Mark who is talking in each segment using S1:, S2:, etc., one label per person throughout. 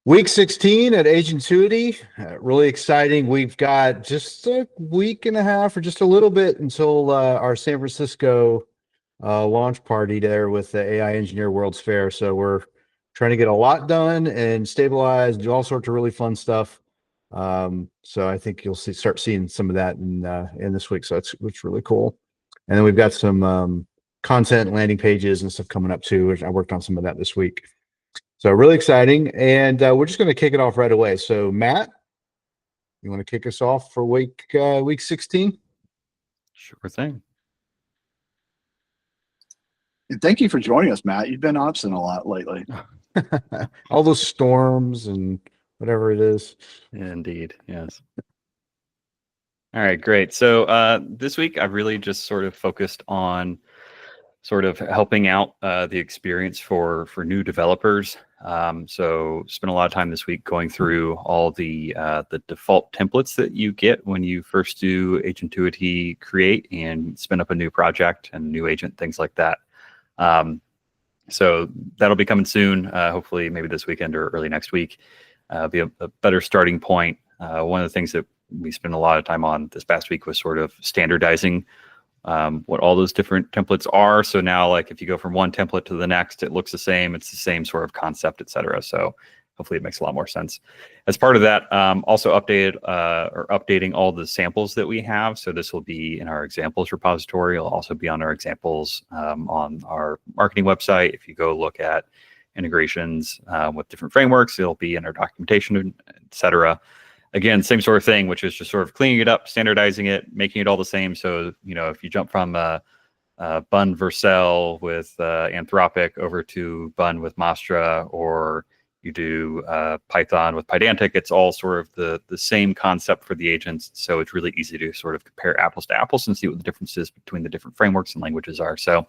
S1: Week 16 at Agentuity, really exciting. We've got just a week and a half or just a little bit until our San Francisco launch party there with the AI Engineer World's Fair. So we're trying to get a lot done and stabilize, do all sorts of really fun stuff. So I think you'll start seeing some of that in this week. So it's really cool. And then we've got some content landing pages and stuff coming up too, which I worked on some of that this week. So really exciting, and we're just going to kick it off right away. So Matt, you want to kick us off for week 16?
S2: Sure thing.
S3: And thank you for joining us, Matt. You've been absent a lot lately.
S1: All those storms and whatever it is.
S2: Indeed, yes. All right, great. So this week I've really just sort of focused on sort of helping out the experience for new developers. So spent a lot of time this week going through all the default templates that you get when you first do Agentuity create and spin up a new project and new agent, things like that. So that'll be coming soon, hopefully maybe this weekend or early next week. Be a better starting point. One of the things that we spent a lot of time on this past week was sort of standardizing what all those different templates are. So now, like if you go from one template to the next, it looks the same. It's the same sort of concept, et cetera. So hopefully it makes a lot more sense. As part of that, also updating all the samples that we have. So this will be in our examples repository. It'll also be on our examples on our marketing website. If you go look at integrations with different frameworks, it'll be in our documentation, et cetera. Again, same sort of thing, which is just sort of cleaning it up, standardizing it, making it all the same. So, if you jump from Bun Vercel with Anthropic over to Bun with Mastra, or you do Python with Pydantic, it's all sort of the same concept for the agents. So it's really easy to sort of compare apples to apples and see what the differences between the different frameworks and languages are. So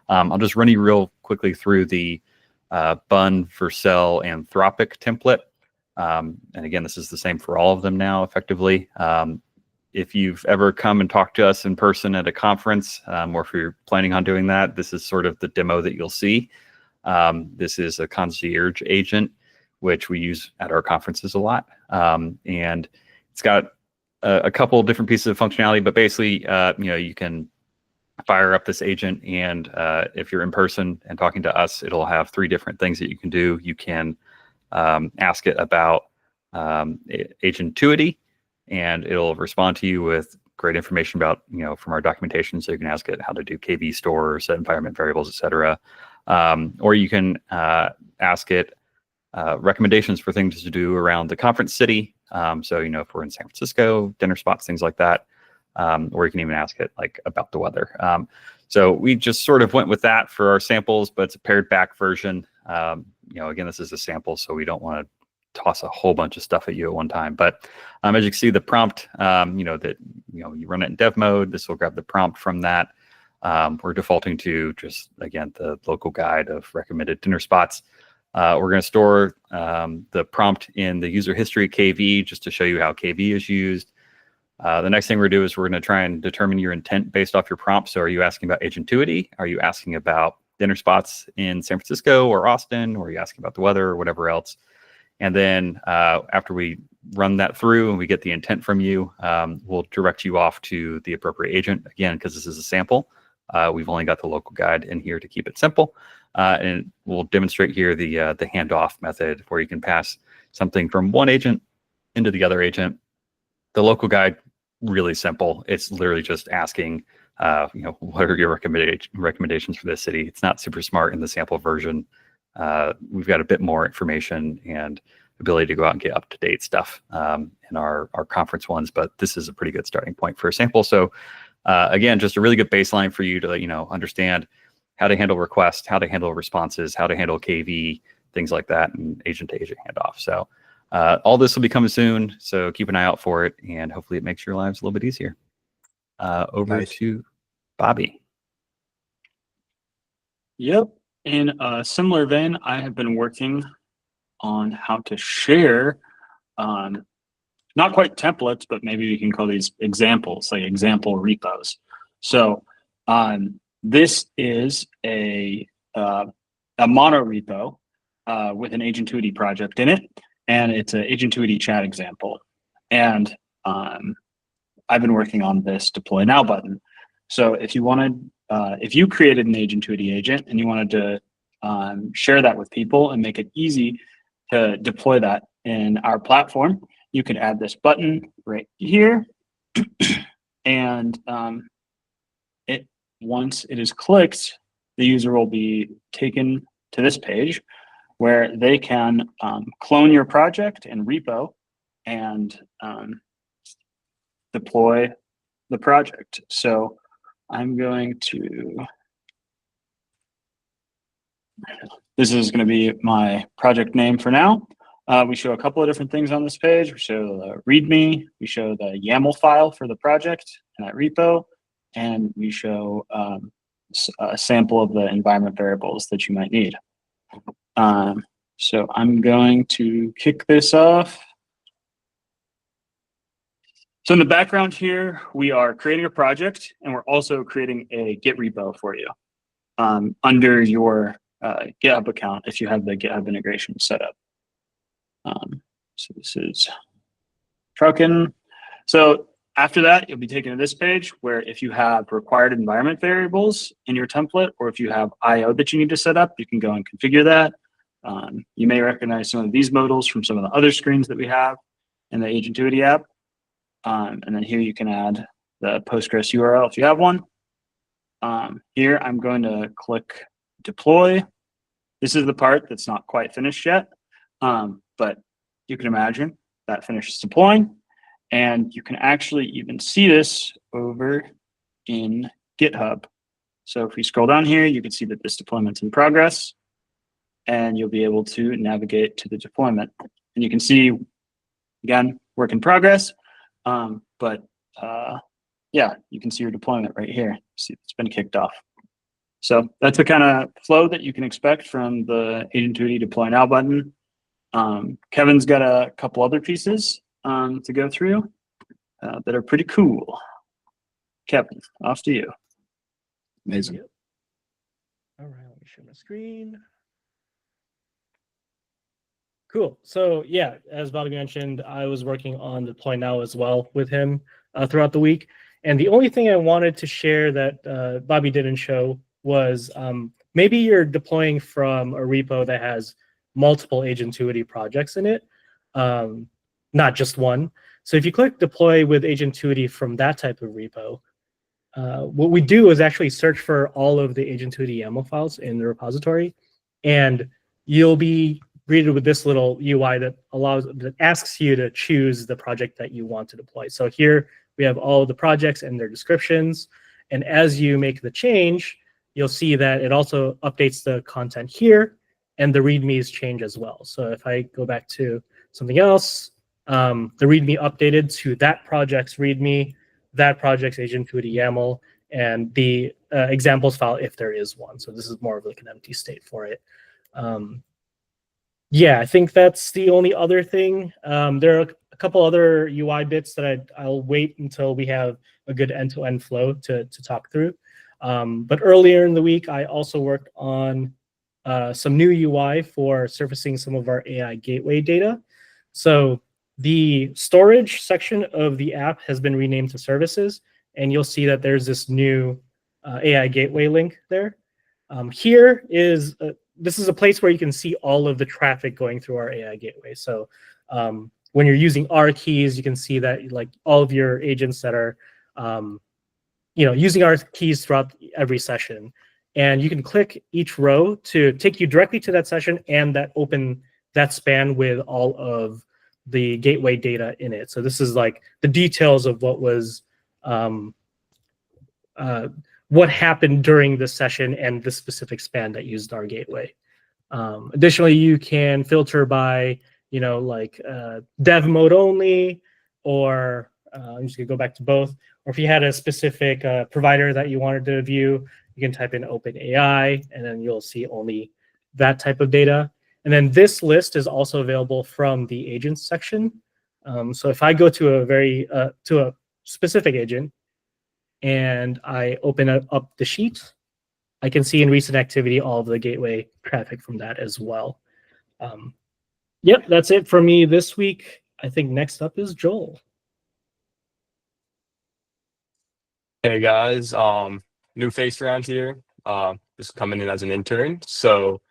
S2: I'll just run you real quickly through the Bun Vercel Anthropic template. And again, this is the same for all of them now, effectively. If you've ever come and talked to us in person at a conference, or if you're planning on doing that, this is sort of the demo that you'll see. This is a concierge agent, which we use at our conferences a lot. And it's got a couple of different pieces of functionality, but basically, you can fire up this agent, and if you're in person and talking to us, it'll have three different things that you can do. You can ask it about Agentuity, and it'll respond to you with great information about, from our documentation. So you can ask it how to do KV store, set environment variables, et cetera. Or you can ask it recommendations for things to do around the conference city. So, if we're in San Francisco, dinner spots, things like that. Or you can even ask it like about the weather. So we just sort of went with that for our samples, but it's a pared back version. Again, this is a sample, so we don't want to toss a whole bunch of stuff at you at one time. But as you can see, the prompt, you run it in dev mode. This will grab the prompt from that. We're defaulting to just, again, the local guide of recommended dinner spots. We're going to store the prompt in the user history KV just to show you how KV is used. The next thing we're going to do is we're going to try and determine your intent based off your prompt. So are you asking about Agentuity? Are you asking about dinner spots in San Francisco or Austin? Or are you asking about the weather or whatever else? And then after we run that through and we get the intent from you, we'll direct you off to the appropriate agent. Again, because this is a sample, we've only got the local guide in here to keep it simple. And we'll demonstrate here the handoff method where you can pass something from one agent into the other agent. The local guide, really simple. It's literally just asking, what are your recommendations for this city? It's not super smart in the sample version. We've got a bit more information and ability to go out and get up-to-date stuff in our conference ones, but this is a pretty good starting point for a sample. So again, just a really good baseline for you to understand how to handle requests, how to handle responses, how to handle KV, things like that, and agent-to-agent handoff. So all this will be coming soon, so keep an eye out for it, and hopefully it makes your lives a little bit easier. Over to Bobby.
S4: Yep. In a similar vein, I have been working on how to share, not quite templates, but maybe we can call these examples, like example repos. So this is a mono repo with an Agentuity project in it. and it's an Agentuity chat example. And I've been working on this deploy now button. So if you wanted, if you created an Agentuity agent and you wanted to share that with people and make it easy to deploy that in our platform, you can add this button right here. And once it is clicked, the user will be taken to this page where they can clone your project and repo and deploy the project. So I'm going to, this is going to be my project name for now. We show a couple of different things on this page. We show the README, we show the YAML file for the project and that repo, and we show a sample of the environment variables that you might need. So I'm going to kick this off. So in the background here, we are creating a project, and we're also creating a Git repo for you under your GitHub account if you have the GitHub integration set up. So this is trucking. So after that, you'll be taken to this page where if you have required environment variables in your template, or if you have IO that you need to set up, you can go and configure that. You may recognize some of these modals from some of the other screens that we have in the Agentuity app. And then here you can add the Postgres URL if you have one. Here I'm going to click deploy. This is the part that's not quite finished yet, but you can imagine that finishes deploying. And you can actually even see this over in GitHub. So if we scroll down here, you can see that this deployment's in progress, and you'll be able to navigate to the deployment. And you can see, again, work in progress. Yeah, you can see your deployment right here. See, it's been kicked off. So that's the kind of flow that you can expect from the Agentuity deploy now button. Kevin's got a couple other pieces to go through that are pretty cool. Kevin, off to you.
S3: Amazing.
S5: Yep. All right, let me share my screen. Cool. So yeah, as Bobby mentioned, I was working on deploy now as well with him throughout the week. And the only thing I wanted to share that Bobby didn't show was maybe you're deploying from a repo that has multiple Agentuity projects in it, not just one. So if you click deploy with Agentuity from that type of repo, what we do is actually search for all of the Agentuity YAML files in the repository, and you'll be greeted with this little UI that asks you to choose the project that you want to deploy. So here we have all of the projects and their descriptions, and as you make the change, you'll see that it also updates the content here, and the READMEs change as well. So if I go back to something else, the README updated to that project's README, that project's Agentuity YAML, and the examples file if there is one. So this is more of like an empty state for it. Yeah, I think that's the only other thing. There are a couple other UI bits that I'll wait until we have a good end-to-end flow to talk through. But earlier in the week, I also worked on some new UI for surfacing some of our AI Gateway data. So the storage section of the app has been renamed to services, and you'll see that there's this new AI Gateway link there. Here is this is a place where you can see all of the traffic going through our AI Gateway. So when you're using our keys, you can see that like all of your agents that are using our keys throughout every session. And you can click each row to take you directly to that session and that span with all of the gateway data in it. So this is like the details of what was what happened during the session and the specific span that used our gateway. Additionally, you can filter by, dev mode only, or I'm just gonna go back to both. Or if you had a specific provider that you wanted to view, you can type in OpenAI, and then you'll see only that type of data. And then this list is also available from the agents section. So if I go to a specific agent, and I open up the sheet, I can see in recent activity all of the gateway traffic from that as well. Yep, that's it for me this week. I think next up is Joel.
S6: Hey guys, new face around here. Just coming in as an intern. So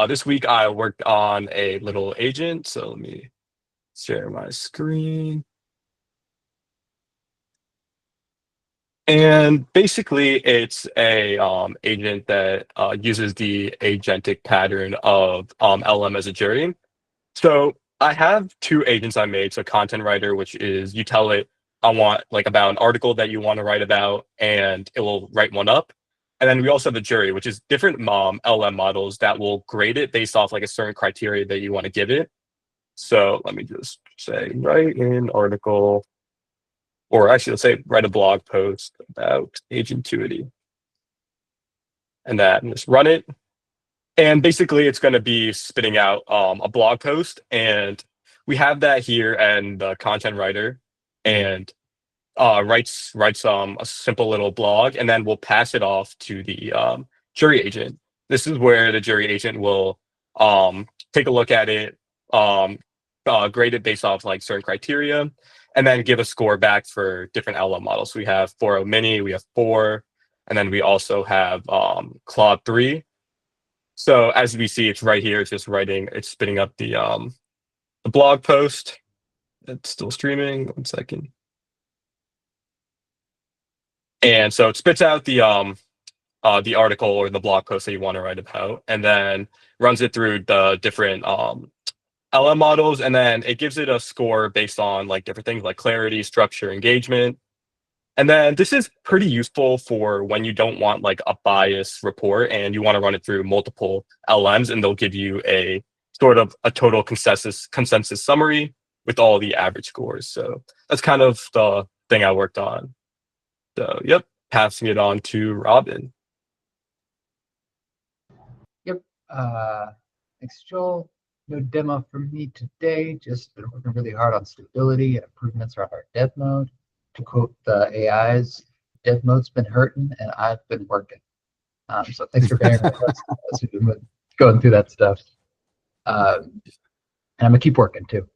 S6: this week I worked on a little agent. So let me share my screen. And basically it's a agent that uses the agentic pattern of LM as a jury. So I have two agents I made. So content writer, which is you tell it I want like about an article that you want to write about, and it will write one up. And then we also have the jury, which is different LM models that will grade it based off like a certain criteria that you want to give it. So let me just say write an article, or actually let's say write a blog post about Agentuity, and then just run it. And basically, it's going to be spitting out a blog post, and we have that here and the content writer, and writes a simple little blog, and then we'll pass it off to the jury agent. This is where the jury agent will take a look at it, grade it based off like certain criteria, and then give a score back for different LM models. We have 4.0 Mini, we have 4, and then we also have Claude 3. So as we see, it's right here. It's just writing. It's spitting up the blog post. It's still streaming. 1 second. And so it spits out the article or the blog post that you want to write about, and then runs it through the different LM models, and then it gives it a score based on like different things like clarity, structure, engagement. And then this is pretty useful for when you don't want like a biased report and you want to run it through multiple LMs, and they'll give you a sort of a total consensus summary with all the average scores. So that's kind of the thing I worked on. So yep, passing it on to Robin.
S7: Yep. Thanks, Joel. No demo for me today. Just been working really hard on stability and improvements around our dev mode. To quote the AIs, dev mode's been hurting and I've been working. So thanks for bearing with us as we've been going through that stuff. And I'm gonna keep working too.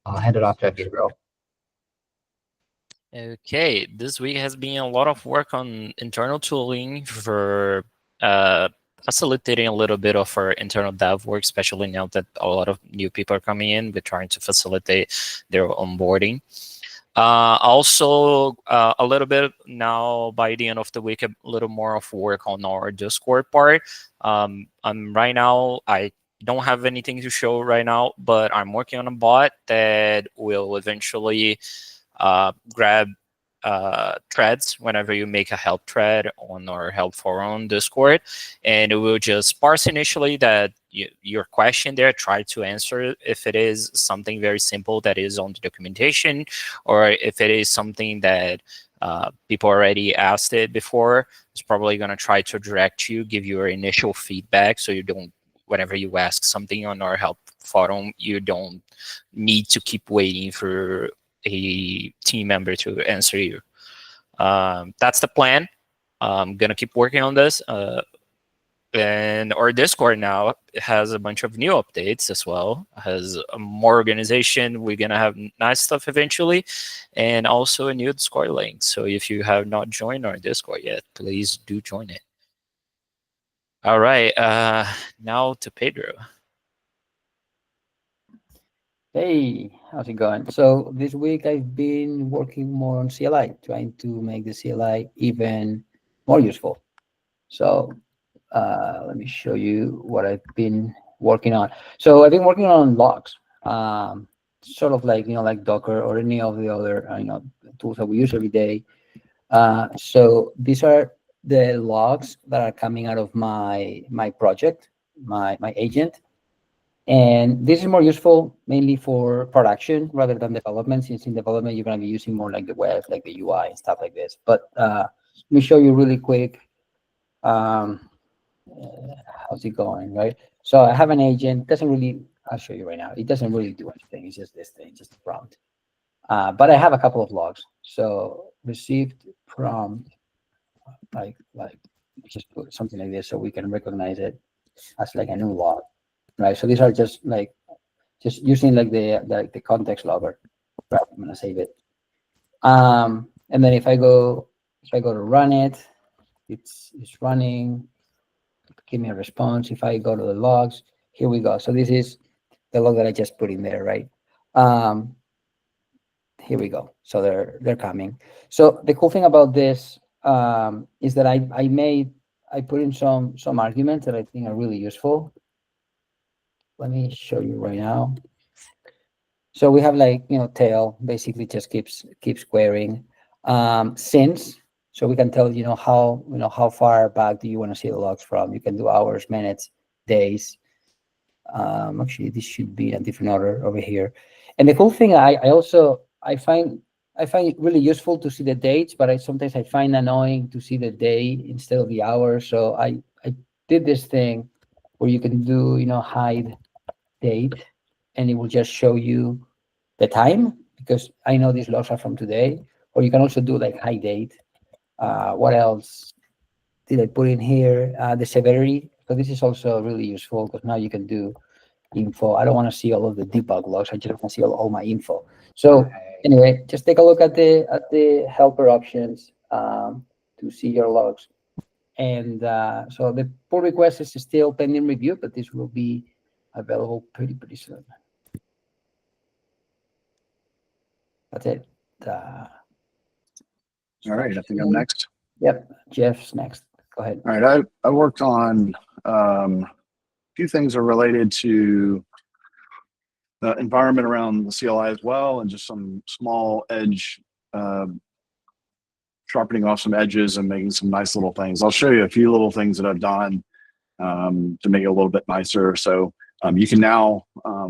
S7: I'll hand it off to Gabriel.
S8: Okay, this week has been a lot of work on internal tooling for facilitating a little bit of our internal dev work, especially now that a lot of new people are coming in. We're trying to facilitate their onboarding. Also, a little bit now by the end of the week, a little more of work on our Discord part. Right now, I don't have anything to show right now, but I'm working on a bot that will eventually grab threads whenever you make a help thread on our help forum on Discord, and it will just parse initially that your question there, try to answer if it is something very simple that is on the documentation, or if it is something that people already asked it before. It's probably going to try to direct you, give you your initial feedback, so you don't, whenever you ask something on our help forum, you don't need to keep waiting for a team member to answer you. That's the plan. I'm gonna keep working on this. And our Discord now has a bunch of new updates as well. Has more organization. We're gonna have nice stuff eventually, and also a new Discord link. So if you have not joined our Discord yet, please do join it. All right. Now to Pedro.
S9: Hey, how's it going? So this week I've been working more on CLI, trying to make the CLI even more useful. So let me show you what I've been working on. So I've been working on logs, sort of like, like Docker or any of the other, tools that we use every day. So these are the logs that are coming out of my project, my agent. And this is more useful mainly for production rather than development, since in development, you're going to be using more like the web, like the UI and stuff like this. But let me show you really quick. How's it going, right? So I have an agent, doesn't really, I'll show you right now. It doesn't really do anything. It's just this thing, just a prompt. But I have a couple of logs. So received prompt, like just put something like this so we can recognize it as like a new log. Right, so these are just like just using like the context logger. Right, I'm gonna save it. And then if I go to run it, it's running. Give me a response. If I go to the logs, here we go. So this is the log that I just put in there, right? Here we go. So they're coming. So the cool thing about this is that I put in some arguments that I think are really useful. Let me show you right now. So we have like, tail basically just keeps querying. Since, so we can tell, how far back do you want to see the logs from? You can do hours, minutes, days. Actually, this should be in a different order over here. And the cool thing, I find it really useful to see the dates, but sometimes I find annoying to see the day instead of the hour. So I did this thing where you can do, hide date, and it will just show you the time, because I know these logs are from today. Or you can also do like hide date. What else did I put in here? The severity. So this is also really useful because now you can do info. I don't want to see all of the debug logs. I just want to see all my info. So anyway, just take a look at the helper options to see your logs. And so the pull request is still pending review, but this will be available pretty soon. That's it.
S3: All right, I think I'm next.
S9: Yep, Jeff's next. Go ahead.
S3: All right, I worked on a few things that are related to the environment around the CLI as well, and just some small edge sharpening off some edges and making some nice little things. I'll show you a few little things that I've done to make it a little bit nicer. So you can now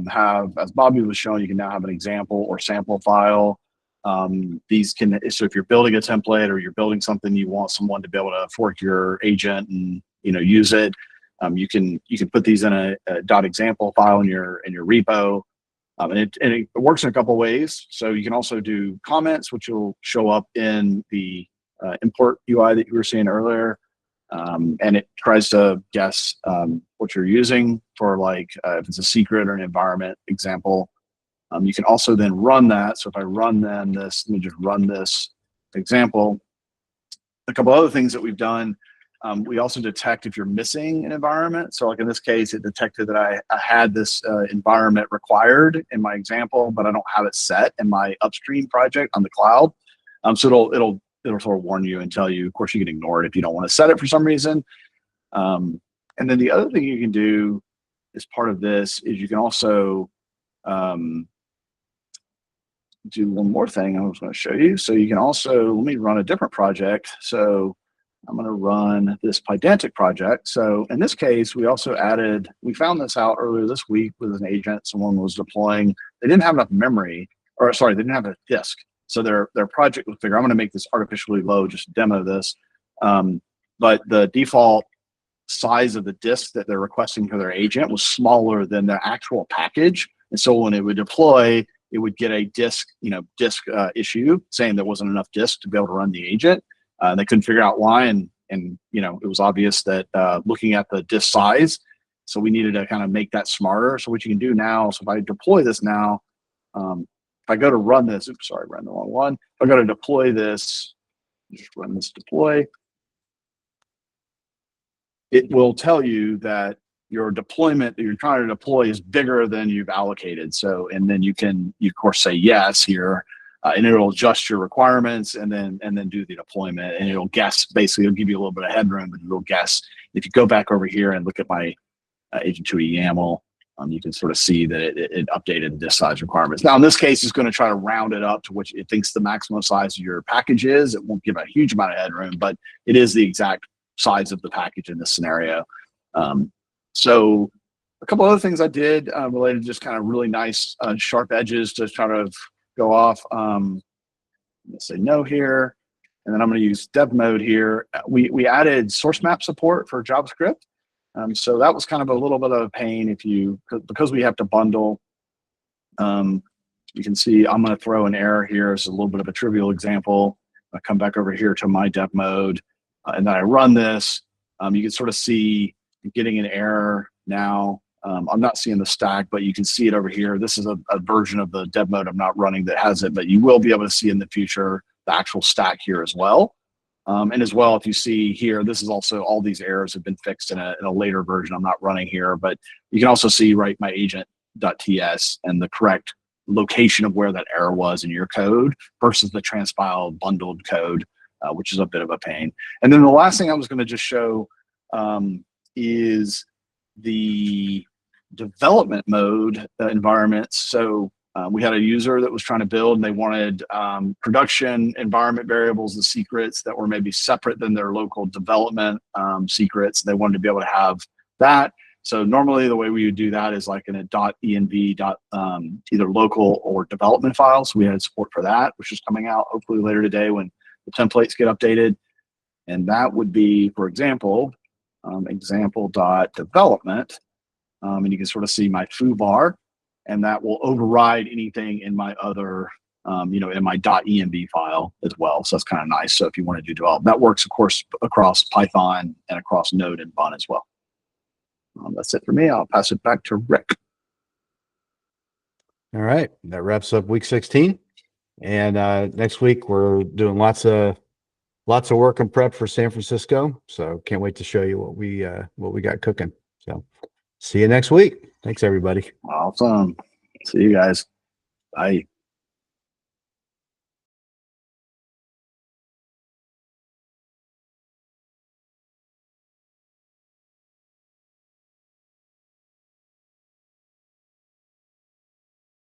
S3: have, as Bobby was showing, you can now have an example or sample file. These can, so if you're building a template or you're building something, you want someone to be able to fork your agent and use it. You can put these in a .example file in your repo. And it works in a couple ways. So you can also do comments, which will show up in the import UI that you were seeing earlier. And it tries to guess what you're using for, like, if it's a secret or an environment example. You can also then run that. So if I run then this, let me just run this example. A couple other things that we've done. We also detect if you're missing an environment. So like in this case, it detected that I had this environment required in my example, but I don't have it set in my upstream project on the cloud. So it'll sort of warn you and tell you. Of course, you can ignore it if you don't want to set it for some reason. And then the other thing you can do as part of this is you can also do one more thing I was going to show you. So you can also, let me run a different project. So I'm going to run this Pydantic project. So in this case, we also added, we found this out earlier this week with an agent. Someone was deploying, they didn't have enough memory, or sorry, they didn't have a disk. So their project was figure, I'm going to make this artificially low, just demo this. But the default size of the disk that they're requesting for their agent was smaller than the actual package. And so when it would deploy, it would get a disk issue saying there wasn't enough disk to be able to run the agent. They couldn't figure out why, and it was obvious that looking at the disk size, so we needed to kind of make that smarter. So what you can do now, so if I deploy this now, if I go to run this, oops, sorry, ran the wrong one. If I go to deploy this, just run this deploy, it will tell you that your deployment that you're trying to deploy is bigger than you've allocated. So, and then you of course say yes here. And it'll adjust your requirements and then do the deployment, and it'll guess, basically it'll give you a little bit of headroom, but it'll guess. If you go back over here and look at my Agentuity YAML, you can sort of see that it updated the disk size requirements. Now in this case, it's going to try to round it up to what it thinks the maximum size of your package is. It won't give a huge amount of headroom, but it is the exact size of the package in this scenario. So a couple other things I did related to just kind of really nice sharp edges to try to go off. I'm gonna say no here, and then I'm going to use dev mode here. We added source map support for JavaScript, so that was kind of a little bit of a pain because we have to bundle. You can see I'm going to throw an error here. It's a little bit of a trivial example. I come back over here to my dev mode, and then I run this. You can sort of see getting an error now. I'm not seeing the stack, but you can see it over here. This is a version of the dev mode I'm not running that has it, but you will be able to see in the future the actual stack here as well. And as well, if you see here, this is also all these errors have been fixed in a later version I'm not running here, but you can also see my agent.ts and the correct location of where that error was in your code versus the transpiled bundled code, which is a bit of a pain. And then the last thing I was going to just show is the development mode environments. So we had a user that was trying to build and they wanted production environment variables and secrets that were maybe separate than their local development secrets. They wanted to be able to have that. So normally the way we would do that is like in a .env, either local or development file. So we had support for that, which is coming out hopefully later today when the templates get updated. And that would be, for example, example.development. And you can sort of see my foo bar, and that will override anything in my other, in my .env file as well. So that's kind of nice. So if you want to do develop, that works, of course, across Python and across Node and Bun as well. That's it for me. I'll pass it back to Rick.
S1: All right, that wraps up week 16. And next week we're doing lots of work and prep for San Francisco. So can't wait to show you what we got cooking. So see you next week. Thanks, everybody.
S3: Awesome. See you guys. Bye.